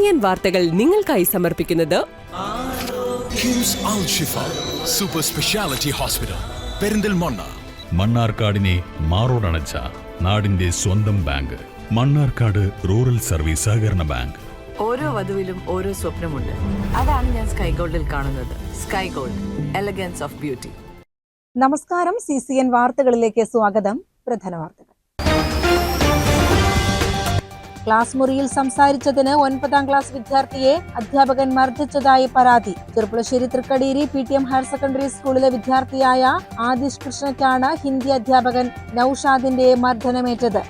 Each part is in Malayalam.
CCN വാർത്തകൾ നിങ്ങൾക്കായി സമർപ്പിക്കുന്നത് കിംസ് അൽ ഷിഫ സൂപ്പർ സ്പെഷ്യാലിറ്റി ഹോസ്പിറ്റൽ പെരിന്തൽമണ്ണ. മണ്ണാർക്കാടിനെ മാറോടണച്ച നാടിന്റെ സ്വന്തം ബാങ്ക് മണ്ണാർക്കാട് റൂറൽ സർവീസ് സഹകരണ ബാങ്ക്. ഓരോ വധുവിലും ഓരോ സ്വപ്നമുണ്ട്. അതാണ് ഞാൻ സ്കൈ ഗോൾഡിൽ കാണുന്നത്. Sky gold, elegance of beauty. നമസ്കാരം. CCN വാർത്തകളിലേക്ക് സ്വാഗതം. പ്രധാന വാർത്തകൾ. ക്ലാസ് മുറിയിൽ സംസാരിച്ചതിന് 9ാം ക്ലാസ് വിദ്യാർത്ഥിയെ അധ്യാപകൻ മർദ്ദിച്ചതായി പരാതി. Cherpulassery Thrikkadeeri PTM higher secondary സ്കൂളിലെ വിദ്യാർത്ഥിയായ ആദിഷ് കൃഷ്ണയ്ക്കാണ് ഹിന്ദി അധ്യാപകൻ നൌഷാദിന്റെ മർദ്ദനമേറ്റത്.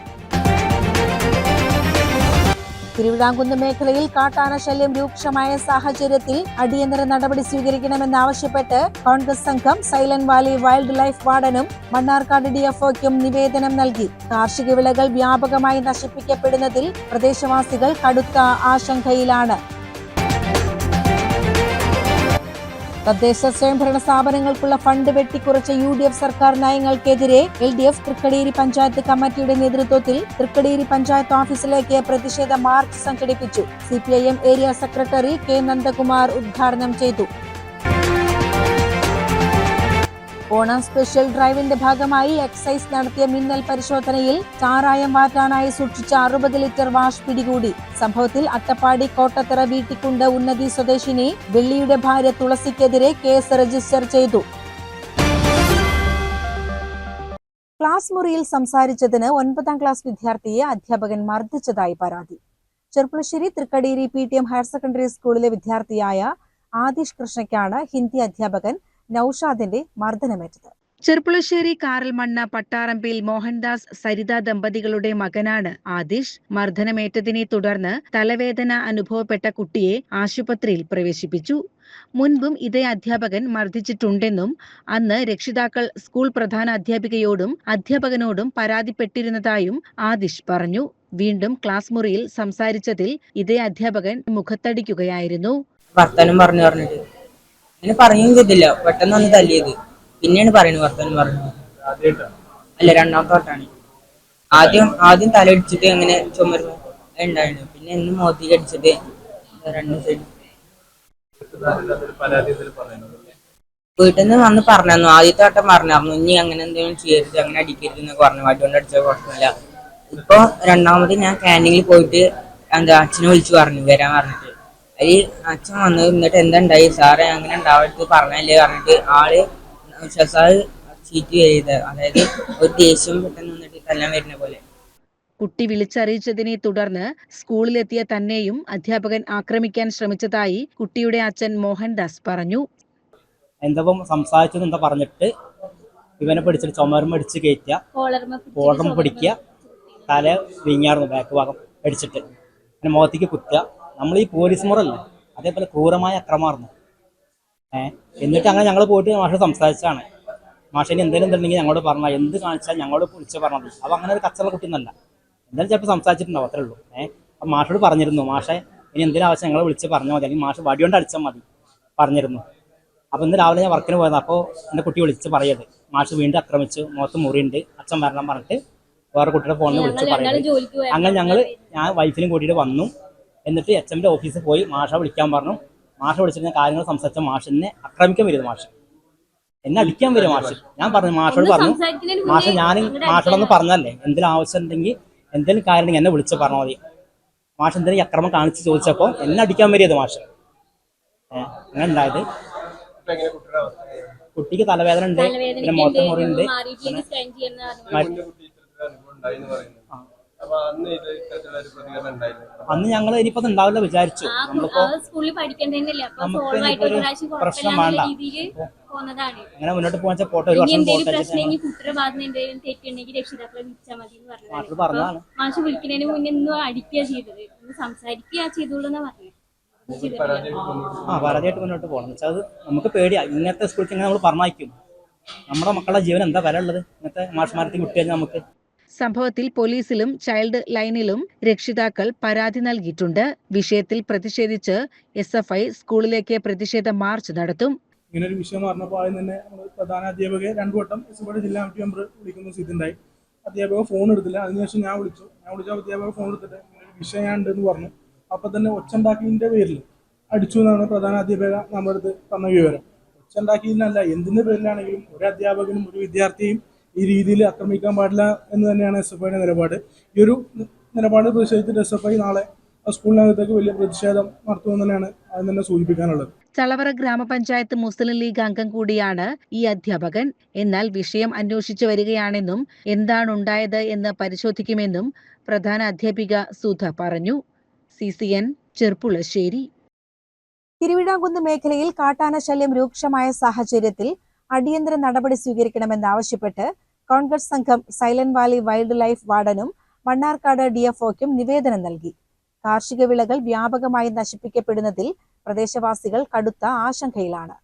തിരുവിതാംകുന്ന് മേഖലയിൽ കാട്ടാന ശല്യം രൂക്ഷമായ സാഹചര്യത്തിൽ അടിയന്തര നടപടി സ്വീകരിക്കണമെന്നാവശ്യപ്പെട്ട് കോൺഗ്രസ് സംഘം സൈലന്റ് വാലി വൈൽഡ് ലൈഫ് വാർഡനും മണ്ണാർക്കാട് DFOയ്ക്കും നിവേദനം നൽകി. കാർഷിക വിളകൾ വ്യാപകമായി നശിപ്പിക്കപ്പെടുന്നതിൽ പ്രദേശവാസികൾ കടുത്ത ആശങ്കയിലാണ്. തദ്ദേശ സ്വയംഭരണ സ്ഥാപനങ്ങൾക്കുള്ള ഫണ്ട് വെട്ടിക്കുറച്ച UDF സർക്കാർ നയങ്ങൾക്കെതിരെ LDF തൃക്കടീരി പഞ്ചായത്ത് കമ്മിറ്റിയുടെ നേതൃത്വത്തിൽ തൃക്കടീരി പഞ്ചായത്ത് ഓഫീസിലേക്ക് പ്രതിഷേധ മാർച്ച് സംഘടിപ്പിച്ചു. CPIM area secretary K Nandakumar ഉദ്ഘാടനം ചെയ്തു. ഓണം സ്പെഷ്യൽ ഡ്രൈവിന്റെ ഭാഗമായി എക്സൈസ് നടത്തിയ മിന്നൽ പരിശോധനയിൽ ചാരായം വാറ്റാനായി സൂക്ഷിച്ച 60 ലിറ്റർ വാഷ് പിടികൂടി. സംഭവത്തിൽ അട്ടപ്പാടി കോട്ടത്തറ വീട്ടിക്കുണ്ട് ഉന്നതി സ്വദേശിനി വെള്ളിയുടെ ഭാര്യ തുളസിക്കെതിരെ കേസ് രജിസ്റ്റർ ചെയ്തു. ക്ലാസ് മുറിയിൽ സംസാരിച്ചതിന് 9ാം ക്ലാസ് വിദ്യാർത്ഥിയെ അധ്യാപകൻ മർദ്ദിച്ചതായി പരാതി. Cherpulassery Thrikkadeeri PTM higher secondary സ്കൂളിലെ വിദ്യാർത്ഥിയായ ആദിഷ് കൃഷ്ണയ്ക്കാണ് ഹിന്ദി അധ്യാപകൻ നൌഷാദിന്റെ മർദ്ദനമേറ്റത്. ചെറുപ്പുളശ്ശേരി കാറൽമണ്ണ പട്ടാറമ്പിൽ മോഹൻദാസ് സരിത ദമ്പതികളുടെ മകനാണ് ആദിഷ്. മർദ്ദനമേറ്റതിനെ തുടർന്ന് തലവേദന അനുഭവപ്പെട്ട കുട്ടിയെ ആശുപത്രിയിൽ പ്രവേശിപ്പിച്ചു. മുൻപും ഇതേ അധ്യാപകൻ മർദ്ദിച്ചിട്ടുണ്ടെന്നും അന്ന് രക്ഷിതാക്കൾ സ്കൂൾ പ്രധാന അധ്യാപികയോടും അധ്യാപകനോടും പരാതിപ്പെട്ടിരുന്നതായും ആദിഷ് പറഞ്ഞു. വീണ്ടും ക്ലാസ് മുറിയിൽ സംസാരിച്ചതിൽ ഇതേ അധ്യാപകൻ മുഖത്തടിക്കുകയായിരുന്നു. വർത്തമാനം പറഞ്ഞിട്ട് അങ്ങനെ പറയുകയും ചെയ്തില്ല. പെട്ടെന്ന് വന്ന് തല്ലിയത്. പിന്നെയാണ് പറയുന്നത് വർത്തമാനം പറഞ്ഞു. അല്ല, രണ്ടാമത്തെ വട്ടാണ്. ആദ്യം തലടിച്ചിട്ട് അങ്ങനെ ചുമരുമ ഉണ്ടായിരുന്നു. പിന്നെ ഇന്ന് മോത്തി അടിച്ചിട്ട് രണ്ട് സൈഡ് വീട്ടിൽ നിന്ന് വന്ന് പറഞ്ഞു. ആദ്യത്തെ വട്ടം പറഞ്ഞായിരുന്നു ഇനി അങ്ങനെ എന്തെങ്കിലും ചെയ്യരുത്, അങ്ങനെ അടിക്കരുത് എന്നൊക്കെ പറഞ്ഞു. വടികൊണ്ട് അടിച്ചാൽ കുഴപ്പമില്ല. ഇപ്പൊ രണ്ടാമത് ഞാൻ ക്യാൻറ്റീനിൽ പോയിട്ട് അച്ഛനെ വിളിച്ചു പറഞ്ഞു വരാൻ പറഞ്ഞിട്ട്. അതിൽ അച്ഛൻ വന്ന് എന്നിട്ട് എന്താ ഉണ്ടായി സാറേ അങ്ങനെ ഉണ്ടാവരുത് പറഞ്ഞല്ലേ പറഞ്ഞിട്ട് ആള് സാറ് ചീറ്റ് ചെയ്ത്, അതായത് ഒരു ദേഷ്യം പെട്ടെന്ന് വന്നിട്ട് തല്ലാൻ വരുന്ന പോലെ. കുട്ടി വിളിച്ചറിയിച്ചതിനെ തുടർന്ന് സ്കൂളിലെത്തിയ തന്നെയും അധ്യാപകൻ ആക്രമിക്കാൻ ശ്രമിച്ചതായി കുട്ടിയുടെ അച്ഛൻ മോഹൻദാസ് പറഞ്ഞു. എന്താ സംസാരിച്ചത് എന്താ പറഞ്ഞിട്ട് ഇവനെ പിടിച്ചിട്ട് ചുമരുമ അടിച്ച് കയറ്റുക, കോളർമ പിടിക്കുക, തല വീങ്ങാറുന്നു ബാക്ക് ഭാഗം അടിച്ചിട്ട് പിന്നെ മുഖത്തേക്ക് കുത്തുക. നമ്മൾ ഈ പോലീസ് മുറല്ലേ അതേപോലെ ക്രൂരമായ അക്രമമായിരുന്നു. എന്നിട്ട് അങ്ങനെ ഞങ്ങൾ പോയിട്ട് മാഷ് സംസാരിച്ചാണ്. മാഷിന് എന്തെങ്കിലും ഉണ്ടെങ്കിൽ ഞങ്ങളോട് പറഞ്ഞാൽ എന്ത് കാണിച്ചാൽ ഞങ്ങളോട് വിളിച്ച് പറഞ്ഞത്. അപ്പോൾ അങ്ങനെ ഒരു കച്ചറ കുട്ടിന്നല്ല, എന്തായാലും ചിലപ്പോൾ സംസാരിച്ചിട്ടുണ്ടാവും, അത്രേ ഉള്ളൂ. അപ്പം മാഷോട് പറഞ്ഞിരുന്നു മാഷെ ഇനി എന്തെങ്കിലും ആവശ്യം ഞങ്ങളെ വിളിച്ച് പറഞ്ഞാൽ മതി, അല്ലെങ്കിൽ മാഷ് വടികൊണ്ട് അടിച്ചാൽ മതി പറഞ്ഞിരുന്നു. അപ്പോൾ ഇന്ന് രാവിലെ ഞാൻ വർക്കിന് പോയത്. അപ്പോൾ എൻ്റെ കുട്ടി വിളിച്ച് പറയത് മാഷ് വീണ്ടും ആക്രമിച്ചു, മുഖത്ത് മുറിയുണ്ട്, അച്ഛൻ വരണം പറഞ്ഞിട്ട് വേറെ കുട്ടിയുടെ ഫോണിൽ വിളിച്ച് പറയുന്നത്. അങ്ങനെ ഞാൻ വൈഫിനും കൂട്ടിയിട്ട് വന്നു. എന്നിട്ട് HMന്റെ ഓഫീസിൽ പോയി മാഷ വിളിക്കാൻ പറഞ്ഞു. മാഷ വിളിച്ചിട്ട് കാര്യങ്ങൾ സംസാരിച്ച മാഷിനെ ആക്രമിക്കാൻ വരുന്നത്, മാഷ് എന്നെ അടിക്കാൻ വരും മാഷ്. ഞാൻ പറഞ്ഞു മാഷോട് പറഞ്ഞു മാഷ ഞാൻ മാഷോടൊന്ന് പറഞ്ഞല്ലേ എന്തെങ്കിലും ആവശ്യം ഉണ്ടെങ്കിൽ എന്തെങ്കിലും കാര്യം ഉണ്ടെങ്കിൽ എന്നെ വിളിച്ച് പറഞ്ഞാൽ മതി. മാഷ് എന്തെങ്കിലും അക്രമം കാണിച്ച് ചോദിച്ചപ്പോൾ എന്നെ അടിക്കാൻ വരിയത് മാഷ്. അങ്ങനെ ഉണ്ടായത്. കുട്ടിക്ക് തലവേദന ഉണ്ട്, പിന്നെ മുഖത്ത് മുറിയുണ്ട്. അന്ന് ഞങ്ങൾ ഇനിയിപ്പോ ഉണ്ടാവില്ല വിചാരിച്ചു. നമ്മളിപ്പോ നമുക്കൊരു പ്രശ്നം വേണ്ട, അങ്ങനെ മുന്നോട്ട് പോകാൻ പോട്ടെ, ഒരു വർഷം പോട്ടെ പറഞ്ഞതാണ്. പരാതിയായിട്ട് മുന്നോട്ട് പോകണം വെച്ചാൽ അത് നമുക്ക് പേടിയാ. ഇങ്ങനത്തെ സ്കൂളിൽ ഇങ്ങനെ നമ്മൾ പറഞ്ഞയക്കും. നമ്മുടെ മക്കളുടെ ജീവൻ എന്താ വില ഉള്ളത് ഇങ്ങനത്തെ മാഷ്മാരത്തിൽ വിട്ടുകഴിഞ്ഞാൽ നമുക്ക്. സംഭവത്തിൽ പോലീസിലും ചൈൽഡ് ലൈനിലും രക്ഷിതാക്കൾ പരാതി നൽകിയിട്ടുണ്ട്. വിഷയത്തിൽ പ്രതിഷേധിച്ച് SFI സ്കൂളിലേക്ക് പ്രതിഷേധ മാർച്ച് നടത്തും. ഇങ്ങനെ ഒരു വിഷയം പറഞ്ഞപ്പോൾ ആദ്യം തന്നെ പ്രധാന അധ്യാപകയെ 2 വട്ടം SFI ജില്ലാ കമ്മിറ്റി മെമ്പർ വിളിക്കുന്ന സ്ഥിതിയുണ്ടായി. അധ്യാപക ഫോൺ എടുത്തില്ല. അതിനുശേഷം ഞാൻ വിളിച്ചു. അധ്യാപക ഫോൺ എടുത്തിട്ട് ഇങ്ങനെ ഒരു വിഷയം ഞാൻ ഉണ്ടെന്ന് പറഞ്ഞു. അപ്പം തന്നെ ഒച്ചുണ്ടാക്കിയതിൻ്റെ പേരിൽ അടിച്ചു എന്നാണ് പ്രധാന അധ്യാപിക നമ്മുടെ അടുത്ത് തന്ന വിവരം. ഒച്ചുണ്ടാക്കിയതിനല്ല, എന്തിൻ്റെ പേരിലാണെങ്കിലും ഒരു അധ്യാപകനും ഒരു വിദ്യാർത്ഥിയും ഈ രീതിയിൽ ആക്രമിക്കാൻ പാടില്ല എന്ന് തന്നെയാണ് SFIയുടെ നിലപാട്. ഈ ഒരു നിലപാട് പ്രതിഷേധിച്ചിട്ട് SFI നാളെ സ്കൂളിനകത്തേക്ക് വലിയ പ്രതിഷേധം നടത്തുമെന്ന് തന്നെയാണ് അതിന് തന്നെ സൂചിപ്പിക്കാനുള്ളത്. ചളവറ ഗ്രാമപഞ്ചായത്ത് മുസ്ലിം ലീഗ് അംഗം കൂടിയാണ് ഈ അധ്യാപകൻ. എന്നാൽ വിഷയം അന്വേഷിച്ചു വരികയാണെന്നും എന്താണുണ്ടായത് എന്ന് പരിശോധിക്കുമെന്നും പ്രധാന അധ്യാപിക സുധ പറഞ്ഞു. CCN ചെർപ്പുളശ്ശേരി. തിരുവിതാംകുന്ന് മേഖലയിൽ കാട്ടാന ശല്യം രൂക്ഷമായ സാഹചര്യത്തിൽ അടിയന്തര നടപടി സ്വീകരിക്കണമെന്നാവശ്യപ്പെട്ട് കോൺഗ്രസ് സംഘം സൈലന്റ് വാലി വൈൽഡ് ലൈഫ് വാർഡനും മണ്ണാർക്കാട് DFOയ്ക്കും നിവേദനം നൽകി. കാർഷിക വിളകൾ വ്യാപകമായി നശിപ്പിക്കപ്പെടുന്നതിൽ പ്രദേശവാസികൾ കടുത്ത ആശങ്കയിലാണ്.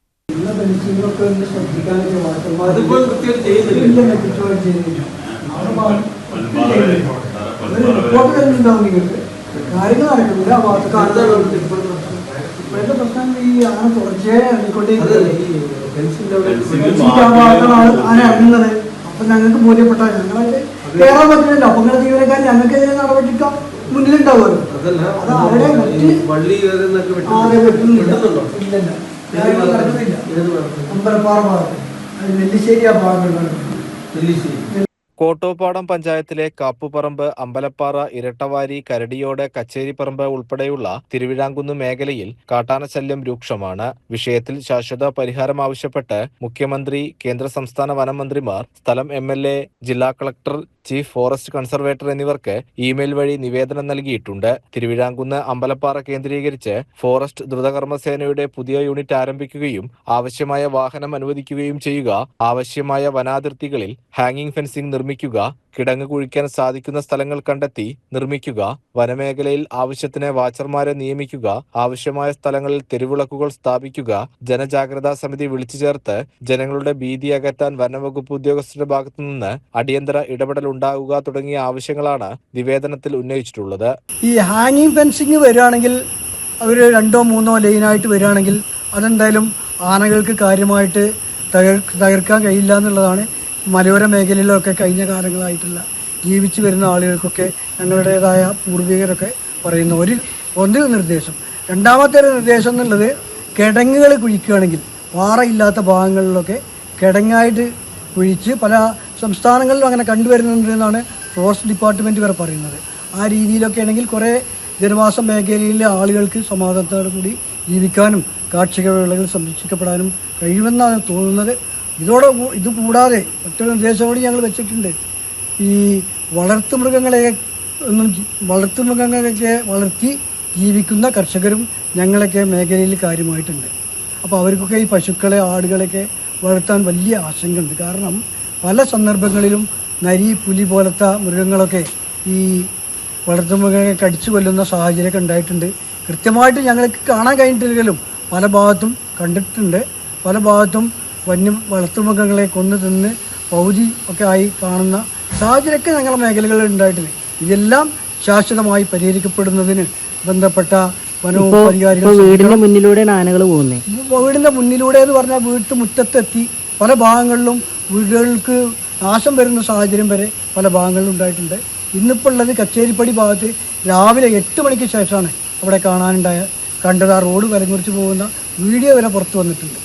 കാര്യങ്ങൾ നടക്കുന്നില്ല. ഇപ്പോഴത്തെ പ്രശ്നം ഈ ആന തുടർച്ചയായി ആന ഇറങ്ങുന്നത്. അപ്പൊ ഞങ്ങൾക്ക് ബോധ്യപ്പെട്ട ഞങ്ങളൊക്കെ കയറാൻ പറ്റില്ലല്ലോ. അപ്പൊ നിങ്ങളുടെ ജീവനക്കാർ ഞങ്ങൾക്കെതിരെ നടപടിക്കാൻ മുന്നിലുണ്ടാവുമല്ലോ. അത് അവിടെ അമ്പലപ്പാറ ഭാഗത്ത് നെല്ലിശ്ശേരി ആ ഭാഗങ്ങളിലാണ്. കോട്ടോപ്പാടം പഞ്ചായത്തിലെ കാപ്പുപറമ്പ്, അമ്പലപ്പാറ, ഇരട്ടവാരി, കരടിയോട്, കച്ചേരിപ്പറമ്പ് ഉൾപ്പെടെയുള്ള തിരുവിതാംകുന്ന് മേഖലയിൽ കാട്ടാനശല്യം രൂക്ഷമാണ്. വിഷയത്തിൽ ശാശ്വത പരിഹാരം ആവശ്യപ്പെട്ട് മുഖ്യമന്ത്രി, കേന്ദ്ര സംസ്ഥാന വനം മന്ത്രിമാർ, സ്ഥലം MLA, ജില്ലാ കളക്ടർ, ചീഫ് ഫോറസ്റ്റ് കൺസർവേറ്റർ എന്നിവർക്ക് ഇമെയിൽ വഴി നിവേദനം നൽകിയിട്ടുണ്ട്. തിരുവിതാംകുന്ന് അമ്പലപ്പാറ കേന്ദ്രീകരിച്ച് ഫോറസ്റ്റ് ദ്രുതകർമ്മസേനയുടെ പുതിയ യൂണിറ്റ് ആരംഭിക്കുകയും ആവശ്യമായ വാഹനം അനുവദിക്കുകയും ചെയ്യുക, ആവശ്യമായ വനാതിർത്തികളിൽ ഹാങ്ങിംഗ് ഫെൻസിംഗ് നിർമ്മിക്കുക, കിടങ്ങ് കുഴിക്കാൻ സാധിക്കുന്ന സ്ഥലങ്ങൾ കണ്ടെത്തി നിർമ്മിക്കുക, വനമേഖലയിൽ ആവശ്യത്തിന് വാച്ചർമാരെ നിയമിക്കുക, ആവശ്യമായ സ്ഥലങ്ങളിൽ തെരുവിളക്കുകൾ സ്ഥാപിക്കുക, ജനജാഗ്രതാ സമിതി വിളിച്ചു ചേർത്ത് ജനങ്ങളുടെ ഭീതി അകറ്റാൻ വനംവകുപ്പ് ഉദ്യോഗസ്ഥരുടെ ഭാഗത്തുനിന്ന് അടിയന്തര ഇടപെടൽ ഉണ്ടാകുക തുടങ്ങിയ ആവശ്യങ്ങളാണ് നിവേദനത്തിൽ ഉന്നയിച്ചിട്ടുള്ളത്. ഈ ഹാങ്ങിങ് ഫെൻസിങ് വരികയാണെങ്കിൽ അവർ 2-3 ലൈനായിട്ട് വരികയാണെങ്കിൽ അതെന്തായാലും ആനകൾക്ക് കാര്യമായിട്ട് തകർക്കാൻ കഴിയില്ല എന്നുള്ളതാണ് മലയോര മേഖലയിലൊക്കെ കഴിഞ്ഞ കാലങ്ങളായിട്ടുള്ള ജീവിച്ചു വരുന്ന ആളുകൾക്കൊക്കെ ഞങ്ങളുടേതായ പൂർവികരൊക്കെ പറയുന്ന ഒരു നിർദ്ദേശം. രണ്ടാമത്തെ ഒരു നിർദ്ദേശം എന്നുള്ളത് കിടങ്ങുകൾ കുഴിക്കുകയാണെങ്കിൽ പാറയില്ലാത്ത ഭാഗങ്ങളിലൊക്കെ കിടങ്ങായിട്ട് കുഴിച്ച് പല സംസ്ഥാനങ്ങളിലും അങ്ങനെ കണ്ടുവരുന്നുണ്ട് എന്നാണ് ഫോറസ്റ്റ് ഡിപ്പാർട്ട്മെൻറ്റ് വരെ പറയുന്നത്. ആ രീതിയിലൊക്കെ ആണെങ്കിൽ കുറേ ജനവാസ മേഖലയിലെ ആളുകൾക്ക് സമാധാനത്തോടു കൂടി ജീവിക്കാനും കാർഷിക വിളകൾ സംരക്ഷിക്കപ്പെടാനും കഴിയുമെന്നാണ് തോന്നുന്നത്. ഇത് കൂടാതെ മറ്റൊരു നിർദ്ദേശം കൂടി ഞങ്ങൾ വെച്ചിട്ടുണ്ട്. ഈ വളർത്തുമൃഗങ്ങളൊക്കെ വളർത്തി ജീവിക്കുന്ന കർഷകരും ഞങ്ങളൊക്കെ മേഖലയിൽ കാര്യമായിട്ടുണ്ട്. അപ്പോൾ അവർക്കൊക്കെ ഈ പശുക്കളെ, ആടുകളെയൊക്കെ വളർത്താൻ വലിയ ആശങ്കയുണ്ട്. കാരണം പല സന്ദർഭങ്ങളിലും നരി, പുലി പോലത്തെ മൃഗങ്ങളൊക്കെ ഈ വളർത്തുമൃഗങ്ങളെ കടിച്ചു കൊല്ലുന്ന സാഹചര്യമൊക്കെ ഉണ്ടായിട്ടുണ്ട്. കൃത്യമായിട്ട് ഞങ്ങൾക്ക് കാണാൻ കഴിഞ്ഞിട്ടില്ലെങ്കിലും പല ഭാഗത്തും കണ്ടിട്ടുണ്ട്. പല ഭാഗത്തും വളർത്തുമൃഗങ്ങളെ കൊന്നു തിന്ന് പൗതി ഒക്കെ ആയി കാണുന്ന സാഹചര്യമൊക്കെ ഞങ്ങളുടെ മേഖലകളിൽ ഉണ്ടായിട്ടുണ്ട്. ഇതെല്ലാം ശാശ്വതമായി പരിഹരിക്കപ്പെടുന്നതിന് ബന്ധപ്പെട്ട വനോപരികാരികൾ വീടിന്റെ മുന്നിലൂടെയാണ് ആനകൾ പോകുന്നത്. വീടിന്റെ മുന്നിലൂടെ എന്ന് പറഞ്ഞാൽ വീട്ടുമുറ്റത്തെത്തി പല ഭാഗങ്ങളിലും വീടുകൾക്ക് നാശം വരുന്ന സാഹചര്യം വരെ പല ഭാഗങ്ങളിലും ഉണ്ടായിട്ടുണ്ട്. ഇന്നിപ്പോൾ ഉള്ളത് കച്ചേരിപ്പടി ഭാഗത്ത് രാവിലെ 8 മണിക്ക് ശേഷമാണ് അവിടെ കണ്ടത്. ആ റോഡ് വലഞ്ഞുറിച്ച് പോകുന്ന വീഡിയോ വരെ പുറത്തു വന്നിട്ടുണ്ട്.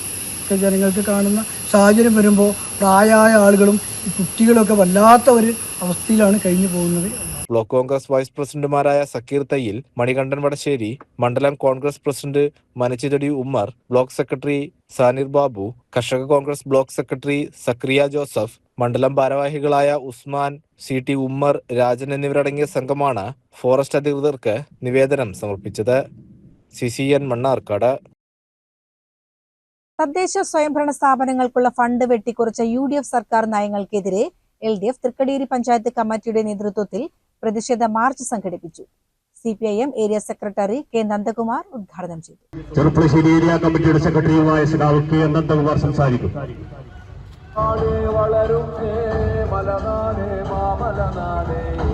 ജനങ്ങൾക്ക് കാണുന്ന സാഹചര്യം വരുമ്പോൾ പ്രായമായ ആളുകളും ഈ കുട്ടികളൊക്കെ വല്ലാത്ത ഒരു അവസ്ഥയിലാണ് കഴിഞ്ഞു പോകുന്നത്. ബ്ലോക്ക് കോൺഗ്രസ് വൈസ് പ്രസിഡന്റുമാരായ സക്കീർ തയ്യിൽ, മണികണ്ഠൻ വടശ്ശേരി, മണ്ഡലം Congress president Manachithadi Ummer, block secretary Sanir Babu, കർഷക കോൺഗ്രസ് ബ്ലോക്ക് സെക്രട്ടറി സക്രിയ ജോസഫ്, മണ്ഡലം ഭാരവാഹികളായ ഉസ്മാൻ, CT ഉമ്മർ, രാജൻ എന്നിവരടങ്ങിയ സംഘമാണ് ഫോറസ്റ്റ് അധികൃതർക്ക് നിവേദനം സമർപ്പിച്ചത്. CCN മണ്ണാർക്കാട്. തദ്ദേശ സ്വയംഭരണ സ്ഥാപനങ്ങൾക്കുള്ള ഫണ്ട് വെട്ടിക്കുറച്ച UDF സർക്കാർ നയങ്ങൾക്കെതിരെ LDF തൃക്കടീരി പഞ്ചായത്ത് കമ്മിറ്റിയുടെ നേതൃത്വത്തിൽ പ്രതിഷേധ മാർച്ച് സംഘടിപ്പിച്ചു. CPIM area secretary K. Nandakumar ഉദ്ഘാടനം ചെയ്തു. ചെറുപ്പുളശ്ശേരി ഏരിയ കമ്മിറ്റിയുടെ സെക്രട്ടറിയുമായ ശ്രീ K. നന്ദകുമാർ സംസാരിക്കും.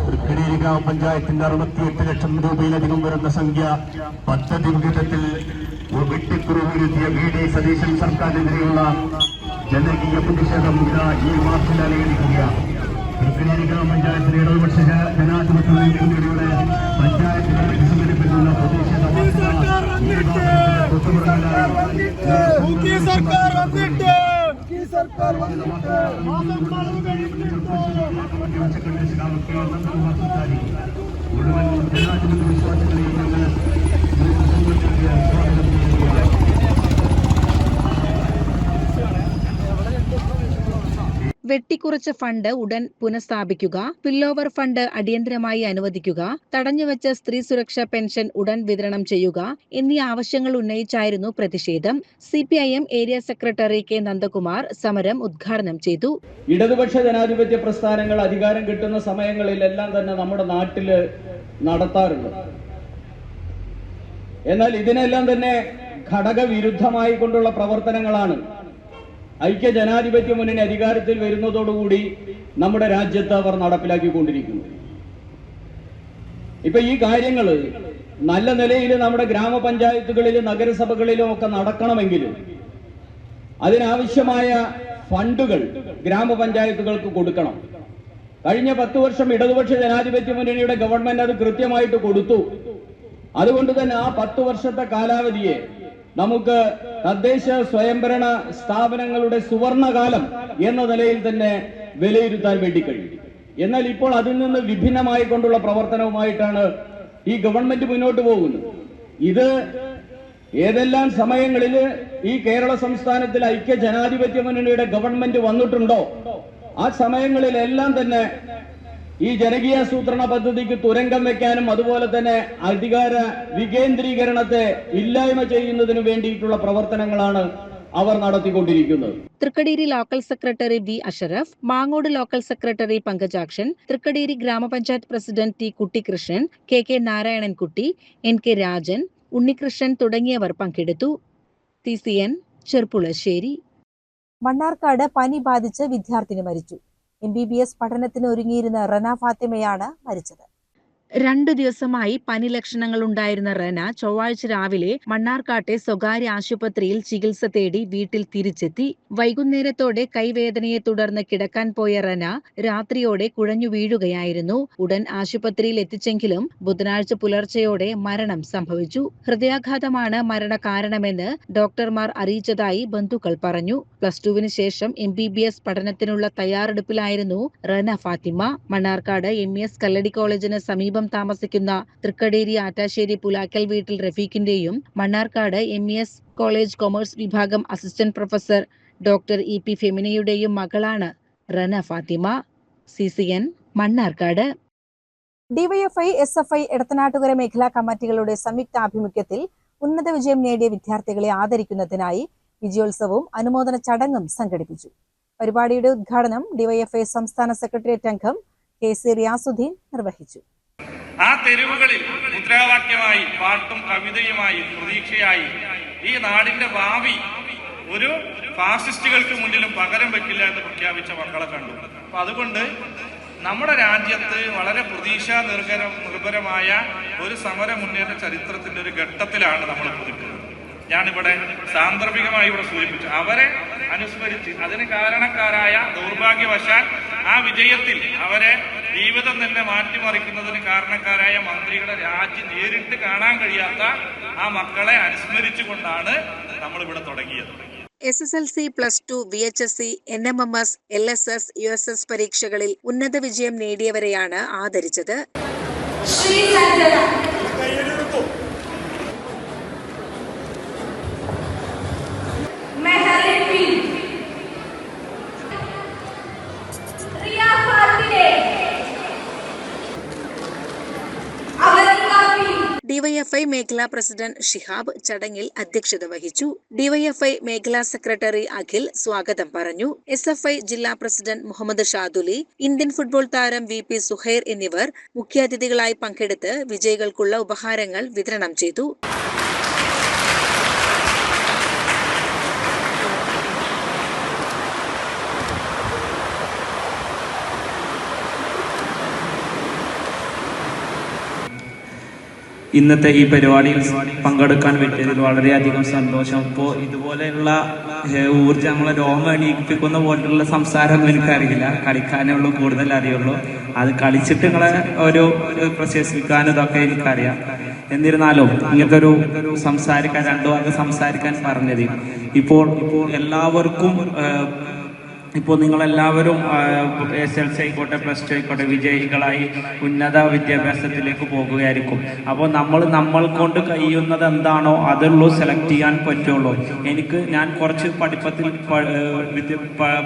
തൃക്കടീരി ഗ്രാമപഞ്ചായത്തിന്റെ 68 ലക്ഷം രൂപയിലധികം വരുന്ന സംഖ്യ പദ്ധതി വിഹിതത്തിൽ വെട്ടിക്കുറവ് വരുത്തിയ VD സതീശൻ സർക്കാരിനെതിരെയുള്ള ജനകീയ പ്രതിഷേധം ഈ മാർച്ചിൽ അലയടിക്കുകയാണ്. തൃക്കടേരി ഗ്രാമപഞ്ചായത്തിലെ ഇടതുപക്ഷ ജനാധിപത്യ മുന്നണിയുടെ പഞ്ചായത്ത് സംഘടിപ്പിക്കുന്ന പ്രദേശ മുഴുവൻ ജനാധിപത്യ വിശ്വാസങ്ങളെയും ഞങ്ങൾ സ്വാഗതം ചെയ്യുകയാണ്. വെട്ടിക്കുറച്ച ഫണ്ട് ഉടൻ പുനഃസ്ഥാപിക്കുക, പില്ലോവർ ഫണ്ട് അടിയന്തരമായി അനുവദിക്കുക, തടഞ്ഞുവച്ച സ്ത്രീ സുരക്ഷാ പെൻഷൻ ഉടൻ വിതരണം ചെയ്യുക എന്നീ ആവശ്യങ്ങൾ ഉന്നയിച്ചായിരുന്നു പ്രതിഷേധം. CPIM area secretary K Nandakumar സമരം ഉദ്ഘാടനം ചെയ്തു. ഇടതുപക്ഷ ജനാധിപത്യ പ്രസ്ഥാനങ്ങൾ അധികാരം കിട്ടുന്ന സമയങ്ങളിലെല്ലാം തന്നെ നമ്മുടെ നാട്ടില് നടത്താറുണ്ട്. എന്നാൽ ഇതിനെല്ലാം തന്നെ ഘടകവിരുദ്ധമായി കൊണ്ടുള്ള പ്രവർത്തനങ്ങളാണ് ഐക്യ ജനാധിപത്യ മുന്നണി അധികാരത്തിൽ വരുന്നതോടുകൂടി നമ്മുടെ രാജ്യത്ത് അവർ നടപ്പിലാക്കിക്കൊണ്ടിരിക്കുന്നു. ഇപ്പൊ ഈ കാര്യങ്ങൾ നല്ല നിലയിൽ നമ്മുടെ ഗ്രാമപഞ്ചായത്തുകളിലും നഗരസഭകളിലും ഒക്കെ നടക്കണമെങ്കിൽ അതിനാവശ്യമായ ഫണ്ടുകൾ ഗ്രാമപഞ്ചായത്തുകൾക്ക് കൊടുക്കണം. കഴിഞ്ഞ 10 വർഷം ഇടതുപക്ഷ ജനാധിപത്യ മുന്നണിയുടെ ഗവൺമെന്റ് അത് കൃത്യമായിട്ട് കൊടുത്തു. അതുകൊണ്ട് തന്നെ ആ 10 വർഷത്തെ കാലാവധിയെ നമുക്ക് തദ്ദേശ സ്വയംഭരണ സ്ഥാപനങ്ങളുടെ സുവർണകാലം എന്ന നിലയിൽ തന്നെ വിലയിരുത്താൻ വേണ്ടി കഴിയും. എന്നാൽ ഇപ്പോൾ അതിൽ നിന്ന് വിഭിന്നമായി കൊണ്ടുള്ള പ്രവർത്തനവുമായിട്ടാണ് ഈ ഗവൺമെന്റ് മുന്നോട്ട് പോകുന്നത്. ഇത് ഏതെല്ലാം സമയങ്ങളിൽ ഈ കേരള സംസ്ഥാനത്തിൽ ഐക്യ ജനാധിപത്യ മുന്നണിയുടെ ഗവൺമെന്റ് വന്നിട്ടുണ്ടോ ആ സമയങ്ങളിലെല്ലാം തന്നെ ഈ ജനകീയാസൂത്രണ പദ്ധതിക്ക് തുരങ്കം വെക്കാനും അതുപോലെ തന്നെ അധികാര വികേന്ദ്രീകരണത്തെ ഇല്ലായ്മ ചെയ്യുന്നതിനു വേണ്ടിയിട്ടുള്ള പ്രവർത്തനങ്ങളാണ് അവർ നടത്തിക്കൊണ്ടിരിക്കുന്നത്. Thrikkaderi local secretary V Ashraf, Mangode local secretary Pankajakshan, Thrikkaderi ഗ്രാമപഞ്ചായത്ത് president T Kuttikrishnan, KK Narayanankutty, NK Rajan, Unnikrishnan തുടങ്ങിയവർ പങ്കെടുത്തു. TCN ചെർപ്പുളശ്ശേരി. മണ്ണാർക്കാട് പനി ബാധിച്ച് വിദ്യാർത്ഥിനി മരിച്ചു. MBBS പഠനത്തിന് ഒരുങ്ങിയിരുന്ന റന ഫാത്തിമയാണ് മരിച്ചത്. 2 ദിവസമായി പനി ലക്ഷണങ്ങൾ ഉണ്ടായിരുന്ന റന ചൊവ്വാഴ്ച രാവിലെ മണ്ണാർക്കാട്ടെ സ്വകാര്യ ആശുപത്രിയിൽ ചികിത്സ തേടി വീട്ടിൽ തിരിച്ചെത്തി. വൈകുന്നേരത്തോടെ കൈവേദനയെ തുടർന്ന് കിടക്കാൻ പോയ റന രാത്രിയോടെ കുഴഞ്ഞു വീഴുകയായിരുന്നു. ഉടൻ ആശുപത്രിയിൽ എത്തിച്ചെങ്കിലും ബുധനാഴ്ച പുലർച്ചെയോടെ മരണം സംഭവിച്ചു. ഹൃദയാഘാതമാണ് മരണകാരണമെന്ന് ഡോക്ടർമാർ അറിയിച്ചതായി ബന്ധുക്കൾ പറഞ്ഞു. +2 ശേഷം MBBS പഠനത്തിനുള്ള തയ്യാറെടുപ്പിലായിരുന്നു റന ഫാത്തിമ. മണ്ണാർക്കാട് MES കല്ലടി കോളേജിന് സമീപം താമസിക്കുന്ന തൃക്കടേരി ആറ്റാശ്ശേരി പുലാക്കൽ വീട്ടിൽ റഫീഖിന്റെയും മണ്ണാർക്കാട് MES കോളേജ് കൊമേഴ്സ് വിഭാഗം അസിസ്റ്റന്റ് പ്രൊഫസർ ഡോക്ടർ EP ഫെമിനയുടെയും മകളാണ് Rana Fathima. CCN Mannarkkad. DYFI SFI Edathanattukara മേഖലാ കമ്മിറ്റികളുടെ സംയുക്താഭിമുഖ്യത്തിൽ ഉന്നത വിജയം നേടിയ വിദ്യാർത്ഥികളെ ആദരിക്കുന്നതിനായി വിജയോത്സവവും അനുമോദന ചടങ്ങും സംഘടിപ്പിച്ചു. പരിപാടിയുടെ ഉദ്ഘാടനം DYFI സംസ്ഥാന സെക്രട്ടേറിയറ്റ് അംഗം KC റിയാസുദ്ദീൻ നിർവഹിച്ചു. ആ തെരുവുകളിൽ മുദ്രാവാക്യമായി പാട്ടും കവിതയുമായി പ്രതീക്ഷയായി ഈ നാടിന്റെ ഭാവി ഒരു ഫാസിസ്റ്റുകൾക്ക് മുന്നിലും പകരം വെക്കില്ല എന്ന് പ്രഖ്യാപിച്ച മക്കളെ കണ്ടു. അപ്പൊ അതുകൊണ്ട് നമ്മുടെ രാജ്യത്ത് വളരെ പ്രതീക്ഷാ നിർഭരമായ ഒരു സമര മുന്നേറ്റ ചരിത്രത്തിന്റെ ഒരു ഘട്ടത്തിലാണ് നമ്മൾ നിൽക്കുന്നത്. ഞാനിവിടെ സാന്ദർഭികമായി ഇവിടെ സൂചിപ്പിച്ചു. അവരെ അനുസ്മരിച്ച് അതിന് കാരണക്കാരായ ദൗർഭാഗ്യവശാൽ ആ വിജയത്തിൽ അവരെ ജീവിതം തന്നെ മാറ്റിമറിക്കുന്നതിന് കാരണക്കാരായ മന്ത്രിയുടെ രാജ്യം നേരിട്ട് കാണാൻ കഴിയാത്ത ആ മക്കളെ അനുസ്മരിച്ചുകൊണ്ടാണ് നമ്മളിവിടെ തുടങ്ങിയത്. SSLC, +2, VHSC, NMMS, LSS, USS പരീക്ഷകളിൽ ഉന്നത വിജയം നേടിയവരെയാണ് ആദരിച്ചത്. DYFI മേഖലാ പ്രസിഡന്റ് ഷിഹാബ് ചടങ്ങിൽ അധ്യക്ഷത വഹിച്ചു. DYFI മേഖലാ സെക്രട്ടറി അഖിൽ സ്വാഗതം പറഞ്ഞു. SFI ജില്ലാ president Muhammad Shaduli, Indian football താരം VP സുഹൈർ എന്നിവർ മുഖ്യാതിഥികളായി പങ്കെടുത്ത് വിജയികൾക്കുള്ള ഉപഹാരങ്ങൾ വിതരണം ചെയ്തു. ഇന്നത്തെ ഈ പരിപാടിയിൽ പങ്കെടുക്കാൻ പറ്റിയതിൽ വളരെയധികം സന്തോഷം. ഇപ്പോൾ ഇതുപോലെയുള്ള ഊർജ്ജം നമ്മളെ രോമം എണീപ്പിക്കുന്ന പോലുള്ള സംസാരമൊന്നും എനിക്കറിയില്ല, കളിക്കാനുള്ള കൂടുതൽ അറിയുള്ളൂ. അത് കളിച്ചിട്ട് നിങ്ങളെ ഒരു പ്രശംസിക്കാനും ഇതൊക്കെ എനിക്കറിയാം. എന്നിരുന്നാലും ഇങ്ങനത്തെ ഒരു സംസാരിക്കാൻ രണ്ടു വാക്ക് സംസാരിക്കാൻ പറഞ്ഞത് ഇപ്പോൾ എല്ലാവർക്കും ഇപ്പോൾ നിങ്ങളെല്ലാവരും SLC ആയിക്കോട്ടെ +2 ആയിക്കോട്ടെ വിജയികളായി ഉന്നത വിദ്യാഭ്യാസത്തിലേക്ക് പോകുകയായിരിക്കും. അപ്പോൾ നമ്മൾ കൊണ്ട് കഴിയുന്നത് എന്താണോ അതുള്ളൂ സെലക്ട് ചെയ്യാൻ പറ്റുള്ളൂ. ഞാൻ കുറച്ച് പഠിപ്പത്തിൽ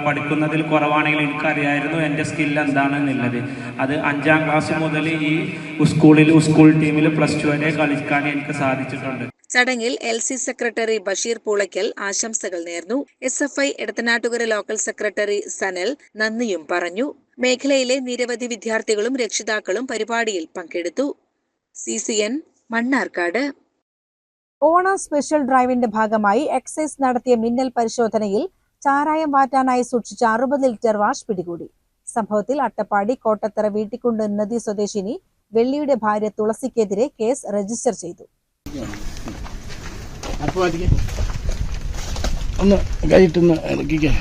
പഠിക്കുന്നതിൽ കുറവാണെങ്കിൽ എനിക്കറിയായിരുന്നു എൻ്റെ സ്കിൽ എന്താണെന്നുള്ളത്. അത് 5ാം ക്ലാസ് മുതൽ ഈ സ്കൂൾ ടീമിൽ +2 വരെ കളിക്കാൻ എനിക്ക് സാധിച്ചിട്ടുണ്ട്. ചടങ്ങിൽ LC സെക്രട്ടറി ബഷീർ പൂളയ്ക്കൽ ആശംസകൾ നേർന്നു. SFI Edathanattukara local secretary Sanal നന്ദിയും പറഞ്ഞു. മേഖലയിലെ നിരവധി വിദ്യാർത്ഥികളും രക്ഷിതാക്കളും പരിപാടിയിൽ പങ്കെടുത്തു. CCN മണ്ണാർക്കാട്. ഓണ സ്പെഷ്യൽ ഡ്രൈവിന്റെ ഭാഗമായി എക്സൈസ് നടത്തിയ മിന്നൽ പരിശോധനയിൽ ചാരായം വാറ്റാനായി സൂക്ഷിച്ച 60 ലിറ്റർ വാഷ് പിടികൂടി. സംഭവത്തിൽ അട്ടപ്പാടി കോട്ടത്തറ വീട്ടിക്കുണ്ട് നദി സ്വദേശിനി വെള്ളിയുടെ ഭാര്യ തുളസിക്കെതിരെ കേസ് രജിസ്റ്റർ ചെയ്തു. ഒന്ന് കൈയിട്ടൊന്ന് ഇറക്കിക്കേ.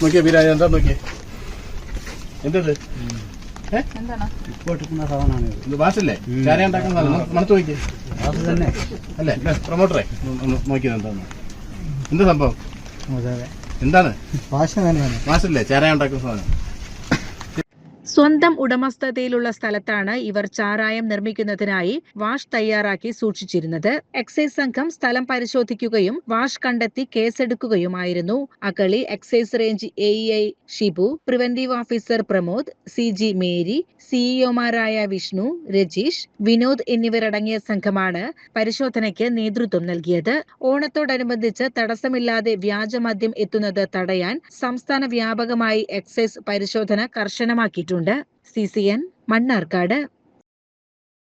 നോക്കിയേ ബിരാജ്, എന്താ നോക്കിയേ, എന്തത് ഇത് വാസല്ലേ ചാര ഉണ്ടാക്കുന്നതാണ്, മണത്ത് നോക്കിയേ അല്ലേ പ്രൊമോട്ടറെ നോക്കിയത് എന്താണ്, എന്താ സംഭവം, എന്താണ് വാസല്ലേ ചാര ഉണ്ടാക്കുന്ന സാധനം. സ്വന്തം ഉടമസ്ഥതയിലുള്ള സ്ഥലത്താണ് ഇവർ ചാരായം നിർമ്മിക്കുന്നതിനായി വാഷ് തയ്യാറാക്കി സൂക്ഷിച്ചിരുന്നത്. എക്സൈസ് സംഘം സ്ഥലം പരിശോധിക്കുകയും വാഷ് കണ്ടെത്തി കേസെടുക്കുകയുമായിരുന്നു. Agali excise range AEI Shibu, preventive officer Pramod, CG Mary, CEOമാരായ വിഷ്ണു, രജീഷ്, വിനോദ് എന്നിവരടങ്ങിയ സംഘമാണ് പരിശോധനയ്ക്ക് നേതൃത്വം നൽകിയത്. ഓണത്തോടനുബന്ധിച്ച് തടസ്സമില്ലാതെ വ്യാജമദ്യം എത്തുന്നത് തടയാൻ സംസ്ഥാന വ്യാപകമായി എക്സൈസ് പരിശോധന കർശനമാക്കിയിട്ടുണ്ട്. CCN മണ്ണാർക്കാട്.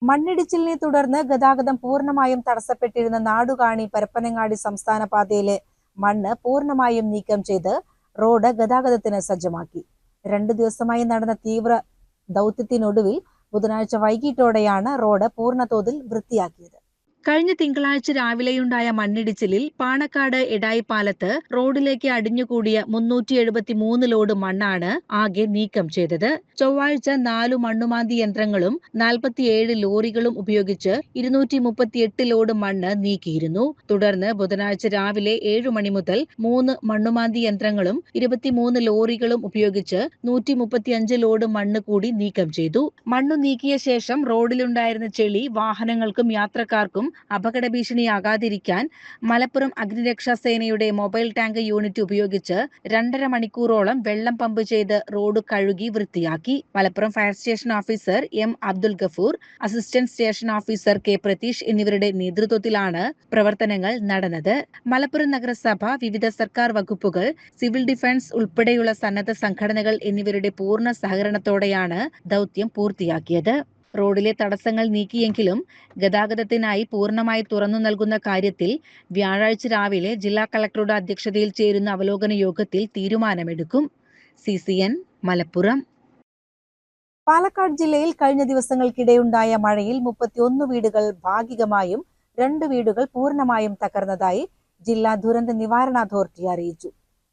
മണ്ണിടിച്ചിലിനെ തുടർന്ന് ഗതാഗതം പൂർണ്ണമായും തടസ്സപ്പെട്ടിരുന്ന നാടുകാണി പരപ്പനങ്ങാടി സംസ്ഥാന പാതയിലെ മണ്ണ് പൂർണ്ണമായും നീക്കം ചെയ്ത് റോഡ് ഗതാഗതത്തിന് സജ്ജമാക്കി. 2 ദിവസമായി നടന്ന തീവ്ര ദൗത്യത്തിനൊടുവിൽ ബുധനാഴ്ച വൈകിട്ടോടെയാണ് റോഡ് പൂർണ്ണതോതിൽ വൃത്തിയാക്കിയത്. കഴിഞ്ഞ തിങ്കളാഴ്ച രാവിലെയുണ്ടായ മണ്ണിടിച്ചിലിൽ പാണക്കാട് എടായി പാലത്ത് റോഡിലേക്ക് അടിഞ്ഞുകൂടിയ 373 ലോഡ് മണ്ണാണ് ആകെ നീക്കം ചെയ്തത്. ചൊവ്വാഴ്ച 4 മണ്ണുമാന്തി യന്ത്രങ്ങളും 47 ലോറികളും ഉപയോഗിച്ച് 238 ലോഡ് മണ്ണ് നീക്കിയിരുന്നു. തുടർന്ന് ബുധനാഴ്ച രാവിലെ 7 മണി മുതൽ 3 മണ്ണുമാന്തി യന്ത്രങ്ങളും 23 ലോറികളും ഉപയോഗിച്ച് 135 ലോഡ് മണ്ണ് കൂടി നീക്കം ചെയ്തു. മണ്ണു നീക്കിയ ശേഷം റോഡിലുണ്ടായിരുന്ന ചെളി വാഹനങ്ങൾക്കും യാത്രക്കാർക്കും അപകട ഭീഷണിയാകാതിരിക്കാൻ മലപ്പുറം അഗ്നിരക്ഷാ സേനയുടെ മൊബൈൽ ടാങ്ക് യൂണിറ്റ് ഉപയോഗിച്ച് 2.5 മണിക്കൂറോളം വെള്ളം പമ്പ് ചെയ്ത് റോഡ് കഴുകി വൃത്തിയാക്കി. Malappuram fire station officer M. Abdul Gafoor, assistant station officer K. Pratheesh എന്നിവരുടെ നേതൃത്വത്തിലാണ് പ്രവർത്തനങ്ങൾ നടന്നത്. മലപ്പുറം നഗരസഭ, വിവിധ സർക്കാർ വകുപ്പുകൾ, സിവിൽ ഡിഫൻസ് ഉൾപ്പെടെയുള്ള സന്നദ്ധ സംഘടനകൾ എന്നിവരുടെ പൂർണ്ണ സഹകരണത്തോടെയാണ് ദൗത്യം പൂർത്തിയാക്കിയത്. റോഡിലെ തടസ്സങ്ങൾ നീക്കിയെങ്കിലും ഗതാഗതത്തിനായി പൂർണ്ണമായി തുറന്നു നൽകുന്ന കാര്യത്തിൽ വ്യാഴാഴ്ച രാവിലെ ജില്ലാ കളക്ടറുടെ അധ്യക്ഷതയിൽ ചേരുന്ന അവലോകന യോഗത്തിൽ തീരുമാനമെടുക്കും. CCN മലപ്പുറം. പാലക്കാട് ജില്ലയിൽ കഴിഞ്ഞ ദിവസങ്ങൾക്കിടെയുണ്ടായ മഴയിൽ 31 വീടുകൾ ഭാഗികമായും 2 വീടുകൾ പൂർണ്ണമായും തകർന്നതായി ജില്ലാ ദുരന്ത നിവാരണ അതോറിറ്റി അറിയിച്ചു.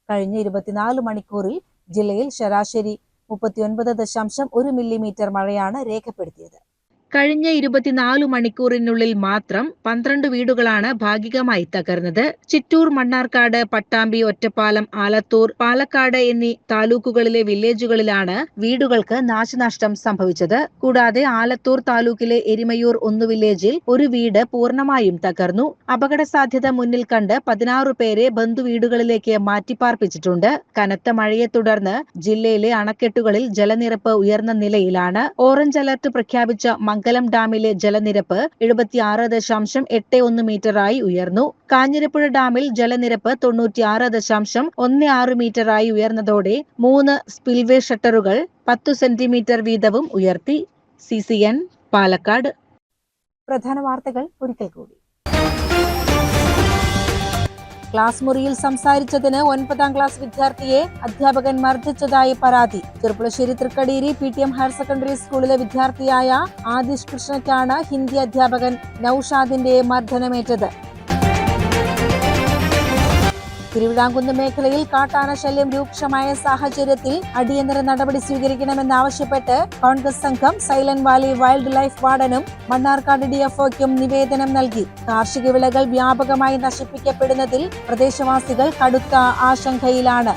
കഴിഞ്ഞ 24 മണിക്കൂറിൽ ജില്ലയിൽ ശരാശരി 39.1 മില്ലിമീറ്റർ മഴയാണ് രേഖപ്പെടുത്തിയത്. കഴിഞ്ഞ 24 മണിക്കൂറിനുള്ളിൽ മാത്രം 12 വീടുകളാണ് ഭാഗികമായി തകർന്നത്. ചിറ്റൂർ, മണ്ണാർക്കാട്, പട്ടാമ്പി, ഒറ്റപ്പാലം, ആലത്തൂർ, പാലക്കാട് എന്നീ താലൂക്കുകളിലെ വില്ലേജുകളിലാണ് വീടുകൾക്ക് നാശനഷ്ടം സംഭവിച്ചത്. കൂടാതെ ആലത്തൂർ താലൂക്കിലെ എരിമയൂർ 1 വില്ലേജിൽ ഒരു വീട് പൂർണ്ണമായും തകർന്നു. അപകട സാധ്യത മുന്നിൽ കണ്ട് 16 പേരെ ബന്ധുവീടുകളിലേക്ക് മാറ്റിപ്പാർപ്പിച്ചിട്ടുണ്ട്. കനത്ത മഴയെ തുടർന്ന് ജില്ലയിലെ അണക്കെട്ടുകളിൽ ജലനിരപ്പ് ഉയർന്ന നിലയിലാണ്. ഓറഞ്ച് അലർട്ട് പ്രഖ്യാപിച്ച മംഗലം ഡാമിലെ ജലനിരപ്പ് 76.81 മീറ്ററായി ഉയർന്നു. കാഞ്ഞിരപ്പുഴ ഡാമിൽ ജലനിരപ്പ് 96.16 മീറ്ററായി ഉയർന്നതോടെ 3 സ്പിൽവേ ഷട്ടറുകൾ 10 സെന്റിമീറ്റർ വീതവും ഉയർത്തി. CCN പാലക്കാട്. പ്രധാന വാർത്തകൾ ഒരിക്കൽ കൂടി. ക്ലാസ് മുറിയിൽ സംസാരിച്ചതിന് 9ാം ക്ലാസ് വിദ്യാർത്ഥിയെ അധ്യാപകൻ മർദ്ദിച്ചതായി പരാതി. Cherpulassery Thrikkadeeri PTM higher secondary സ്കൂളിലെ വിദ്യാർത്ഥിയായ ആദിഷ് കൃഷ്ണയ്ക്കാണ് ഹിന്ദി അധ്യാപകൻ നൌഷാദിന്റെ മർദ്ദനമേറ്റത്. തിരുവിതാംകുന്ന് മേഖലയിൽ കാട്ടാന ശല്യം രൂക്ഷമായ സാഹചര്യത്തിൽ അടിയന്തര നടപടി സ്വീകരിക്കണമെന്നാവശ്യപ്പെട്ട് കോൺഗ്രസ് സംഘം സൈലന്റ് വാലി വൈൽഡ് ലൈഫ് വാർഡനും മണ്ണാർക്കാട് DFOയ്ക്കും നിവേദനം നൽകി. കാർഷിക വിളകൾ വ്യാപകമായി നശിപ്പിക്കപ്പെടുന്നതിൽ പ്രദേശവാസികൾ കടുത്ത ആശങ്കയിലാണ്.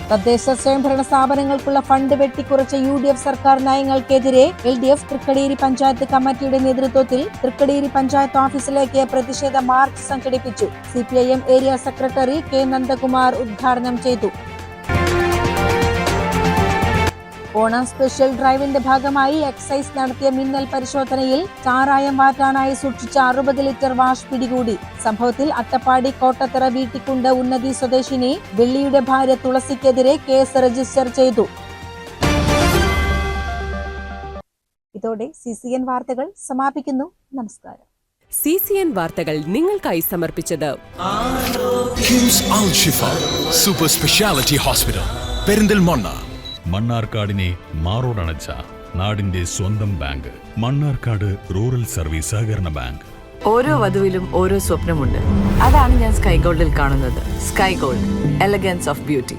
തദ്ദേശ സ്വയംഭരണ സ്ഥാപനങ്ങൾക്കുള്ള ഫണ്ട് വെട്ടിക്കുറച്ച UDF സർക്കാർ നയങ്ങൾക്കെതിരെ LDF തൃക്കടീരി പഞ്ചായത്ത് കമ്മിറ്റിയുടെ നേതൃത്വത്തിൽ തൃക്കടീരി പഞ്ചായത്ത് ഓഫീസിലേക്ക് പ്രതിഷേധ മാർച്ച് സംഘടിപ്പിച്ചു. CPIM area secretary K Nandakumar ഉദ്ഘാടനം ചെയ്തു. ഓണം സ്പെഷ്യൽ ഡ്രൈവിന്റെ ഭാഗമായി എക്സൈസ് നടത്തിയ മിന്നൽ പരിശോധനയിൽ ചാരായം വാറ്റാനായി സൂക്ഷിച്ച 60 ലിറ്റർ വാഷ് പിടികൂടി. സംഭവത്തിൽ അട്ടപ്പാടി കോട്ടത്തറ വീട്ടിക്കുണ്ട് ഉന്നതി സ്വദേശിനി വെള്ളിയുടെ ഭാര്യ തുളസിക്കെതിരെ കേസ് രജിസ്റ്റർ ചെയ്തു. ഇതോടെ CCN വാർത്തകൾ സമാപിക്കുന്നു. നമസ്കാരം. CCN വാർത്തകൾ നിങ്ങൾക്കായി സമർപ്പിച്ചത് കിംസ് അൽ ഷിഫ സൂപ്പർ സ്പെഷ്യാലിറ്റി ഹോസ്പിറ്റൽ പെരിന്തൽമണ്ണ. മണ്ണാർക്കാടിനെ മാറോടണച്ച നാടിന്റെ സ്വന്തം ബാങ്ക് മണ്ണാർക്കാട് റൂറൽ സർവീസ് സഹകരണ ബാങ്ക്. ഓരോ വധുവിലും ഓരോ സ്വപ്നമുണ്ട്. അതാണ് ഞാൻ സ്കൈ ഗോൾഡിൽ കാണുന്നത്. Sky gold, elegance of beauty.